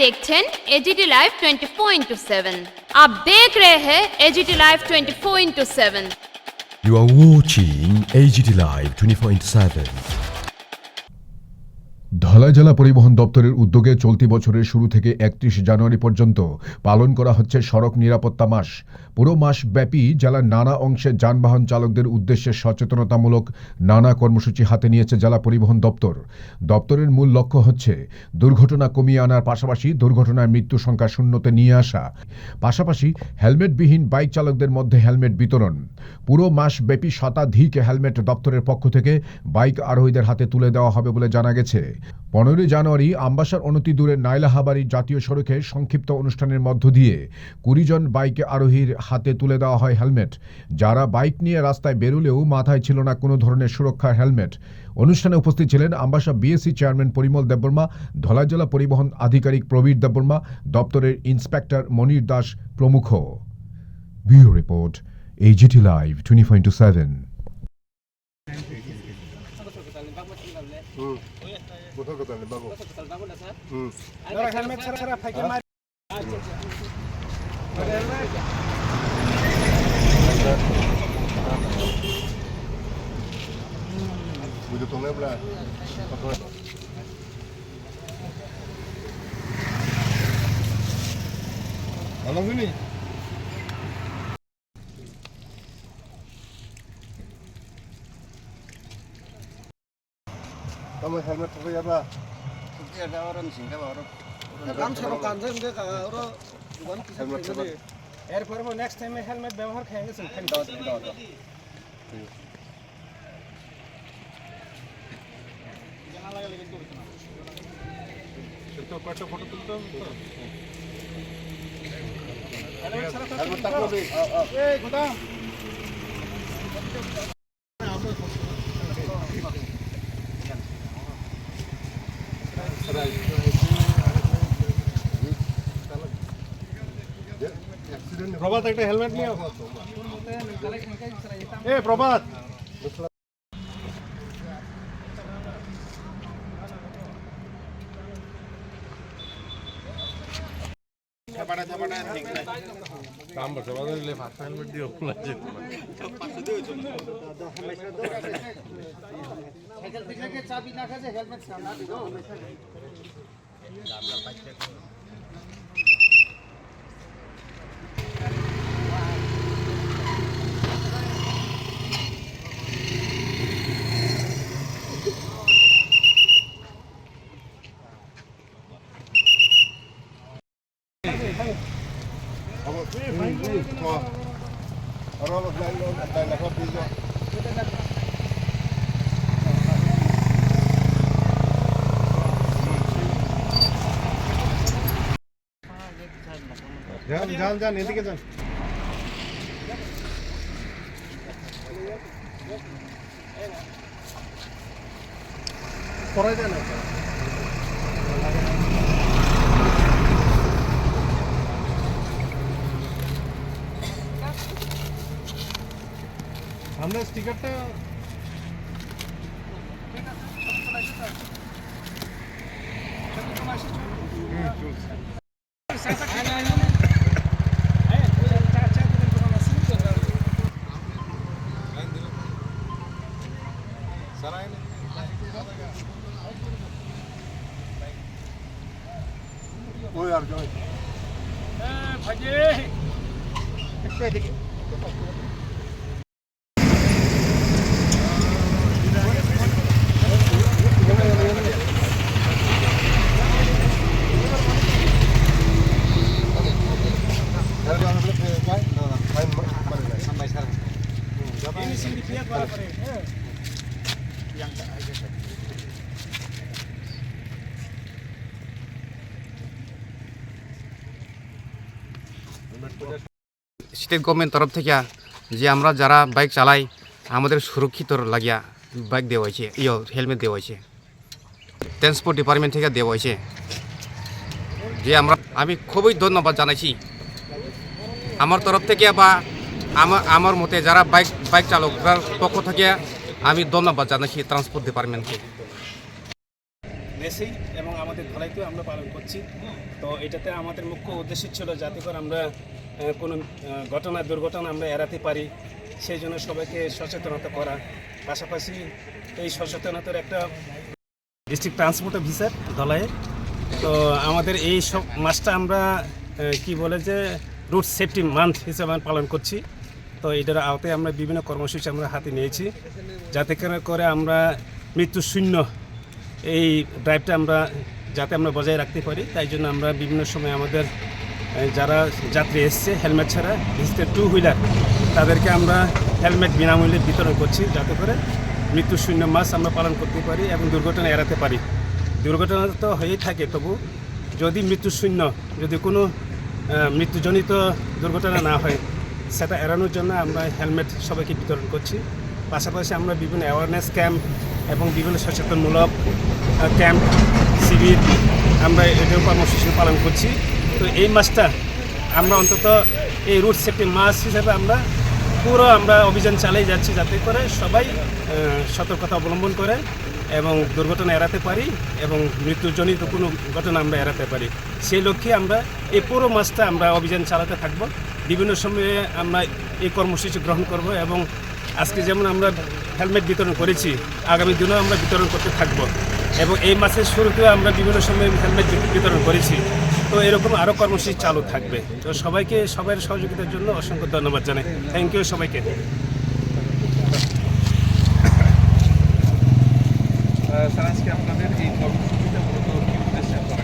देखছেন AGT live 24/7। आप देख रहे हैं AGT live 24/7। You are watching AGT Live 24/7। Dhalai জেলা পরিবহন দপ্তরের উদ্যোগে চলতি বছরের শুরু থেকে 31 জানুয়ারি পর্যন্ত পালন করা হচ্ছে সড়ক নিরাপত্তা মাস। পুরো মাস ব্যাপী জেলার নানা অংশে যানবাহন চালকদের উদ্দেশ্যে সচেতনতামূলক নানা কর্মসূচি হাতে নিয়েছে জেলা পরিবহন দপ্তর। দপ্তরের মূল লক্ষ্য হচ্ছে দুর্ঘটনা কমিয়ে আনার পাশাপাশি দুর্ঘটনায় মৃত্যু সংখ্যা শূন্যতে নিয়ে আসা, পাশাপাশি হেলমেটবিহীন বাইক চালকদের মধ্যে হেলমেট বিতরণ। পুরো মাস ব্যাপী শতাধিক হেলমেট দপ্তরের পক্ষ থেকে বাইক আরোহীদের হাতে তুলে দেওয়া হবে বলে জানা গেছে। 15 জানুয়ারি আমবাসার অনতি দূরে নাইলাহাবাড়ি জাতীয় সড়কে সংক্ষিপ্ত অনুষ্ঠানের মধ্য দিয়ে 20 জন বাইক আরোহীর হাতে তুলে দেওয়া হয় হেলমেট। যারা বাইক নিয়ে রাস্তায় বেরোলেও মাথায় ছিল না কোনো ধরনের সুরক্ষার হেলমেট। অনুষ্ঠানে উপস্থিত ছিলেন আমবাসা বিএসসি চেয়ারম্যান পরিমল দেববর্মা, ধলাই জেলা পরিবহন আধিকারিক প্রবীর দেববর্মা, দপ্তরের ইন্সপেক্টর মনির দাস প্রমুখ। Bureau report, AGT Live 24/7। Kamu helmet pakai apa? Ada orang sini kan orang. কাম ছাড়ো কাঞ্জে ওরা দোকান কিছু Helmet করে pakai. এরপর নেক্সট টাইমে হেলমেট ব্যবহার খেয়ে গেছেন খান Dapat. Helmet tak boleh. এই গোদাম প্রভাত একটা হেলমেট নিয়ে আসো। এ প্রভাত সাইকেল থেকে চাবি না খাজে হেলমেট সামনে দিও যান এদিকে যান। পরে যান আমরা স্টিকারটা ওই আর জয় ভাজি একটু এদিকে ini sini pihak para pare yang tak aja state government তরফ থেকে যে আমরা যারা বাইক চালাই আমাদের সুরক্ষিত লাগিয়া বাইক দেওয়া হয়েছে হেলমেট দেওয়া হয়েছে, ট্রান্সপোর্ট ডিপার্টমেন্ট থেকে দেওয়া হয়েছে। যে আমি খুবই ধন্যবাদ জানাইছি আমার তরফ থেকে বা আমার মতে যারা বাইক চালকদের পক্ষ থেকে আমি ধন্যবাদ জানাইছি ট্রান্সপোর্ট ডিপার্টমেন্টকে। রেসেই এবং আমাদের ধলাইতেও আমরা পালন করছি। তো এটাতে আমাদের মুখ্য উদ্দেশ্য ছিল যাতে করে আমরা কোনো দুর্ঘটনা আমরা এড়াতে পারি, সেই জন্য সবাইকে সচেতনতা করা। পাশাপাশি এই সচেতনতার একটা ডিস্ট্রিক্ট ট্রান্সপোর্ট অফিসার ধলাইয়ের। তো আমাদের এই সব মাসটা আমরা কি বলে যে রুট সেফটি মান্থ হিসেবে পালন করছি। তো এটার আওতায় আমরা বিভিন্ন কর্মসূচি আমরা হাতে নিয়েছি যাতে করে আমরা মৃত্যু শূন্য এই ড্রাইভটা আমরা যাতে আমরা বজায় রাখতে পারি। তাই জন্য আমরা বিভিন্ন সময় আমাদের যারা যাত্রী এসছে হেলমেট ছাড়া, বিশেষ করে 2 হুইলার, তাদেরকে আমরা হেলমেট বিনামূল্যে বিতরণ করছি যাতে করে মৃত্যু শূন্য মাস আমরা পালন করতে পারি এবং দুর্ঘটনা এড়াতে পারি। দুর্ঘটনা তো হয়েই থাকে, তবু যদি মৃত্যু শূন্য, যদি কোনো মৃত্যুজনিত দুর্ঘটনা না হয়, সেটা এড়ানোর জন্য আমরা হেলমেট সবাইকে বিতরণ করছি। পাশাপাশি আমরা বিভিন্ন অ্যাওয়ারনেস ক্যাম্প এবং বিভিন্ন সচেতনমূলক ক্যাম্প, শিবির আমরা এটাও কর্মসূচি পালন করছি। তো এই মাসটা আমরা অন্তত এই রুট সেফটি মাস হিসেবে আমরা অভিযান চালিয়ে যাচ্ছি যাতে করে সবাই সতর্কতা অবলম্বন করে এবং দুর্ঘটনা এড়াতে পারি এবং মৃত্যুজনিত কোনো ঘটনা আমরা এড়াতে পারি। সেই লক্ষ্যে আমরা এই পুরো মাসটা আমরা অভিযান চালাতে থাকব। বিভিন্ন সময়ে আমরা এই কর্মসূচি গ্রহণ করব এবং আজকে যেমন আমরা হেলমেট বিতরণ করেছি, আগামী দিনেও আমরা বিতরণ করতে থাকব এবং এই মাসের শুরুতেও আমরা বিভিন্ন সময়ে হেলমেট বিতরণ করেছি। তো এরকম আরও কর্মসূচি চালু থাকবে। তো সবাইকে সবার সহযোগিতার জন্য অসংখ্য ধন্যবাদ জানাই। থ্যাংক ইউ সবাইকে। স্যার, আজকে আপনাদের এই কর্মসূচিটা মূলত কি উদ্দেশ্যে করা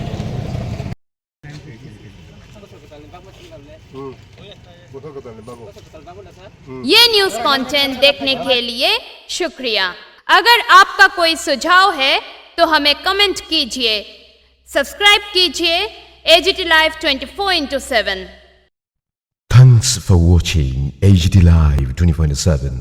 ये न्यूज़ कंटेंट देखने के लिए शुक्रिया। अगर आपका कोई सुझाव है तो हमें कमेंट कीजिए, सब्सक्राइब कीजिए AGT Live 24/7। Thanks for watching AGT Live 24/7.